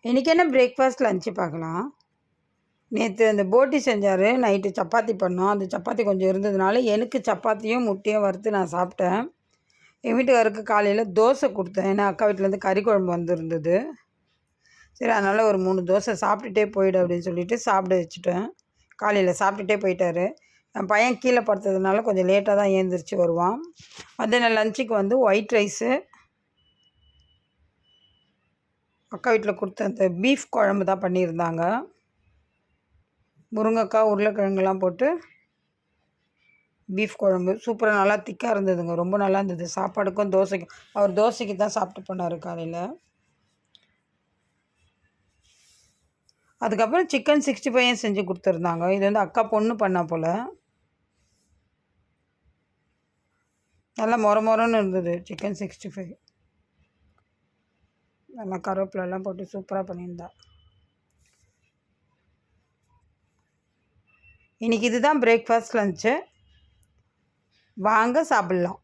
இன்றைக்கி என்ன breakfast lunch பார்க்கலாம். நேற்று அந்த போட்டி செஞ்சார், நைட்டு சப்பாத்தி பண்ணோம். அந்த சப்பாத்தி கொஞ்சம் இருந்ததுனால எனக்கு சப்பாத்தியும் முட்டையும் வறுத்து நான் சாப்பிட்டேன். என் வீட்டுக்காருக்கு காலையில் தோசை கொடுத்தேன், ஏன்னா அக்கா வீட்டிலேருந்து கறி குழம்பு வந்திருந்தது. சரி, அதனால் ஒரு 3 தோசை சாப்பிட்டுட்டே போயிடு அப்படின்னு சொல்லிட்டு சாப்பிட வச்சுட்டேன். காலையில் சாப்பிட்டுட்டே போயிட்டார். என் பையன் கீழே படுத்ததுனால கொஞ்சம் லேட்டாக தான் ஏந்திரிச்சு வருவான். மத்தியானம் லஞ்சுக்கு வந்து ஒயிட் ரைஸு, அக்கா வீட்டில் கொடுத்த அந்த பீஃப் குழம்பு தான் பண்ணியிருந்தாங்க. முருங்கைக்காய் உருளைக்கிழங்குலாம் போட்டு பீஃப் குழம்பு சூப்பராக நல்லா திக்காக இருந்ததுங்க. ரொம்ப நல்லா இருந்தது. சாப்பாடுக்கும் தோசைக்கும், அவர் தோசைக்கு தான் சாப்பிட்டு போனார் காலையில். அதுக்கப்புறம் சிக்கன் 65 செஞ்சு கொடுத்துருந்தாங்க. இது வந்து அக்கா பொண்ணு பண்ணா போல். நல்லா மொரன்னு இருந்தது சிக்கன் 65. நல்லா கருவேப்பிலெல்லாம் போட்டு சூப்பராக பண்ணியிருந்தா. இன்றைக்கி இதுதான் பிரேக்ஃபாஸ்ட் லஞ்சு. வாங்க சாப்பிட்லாம்.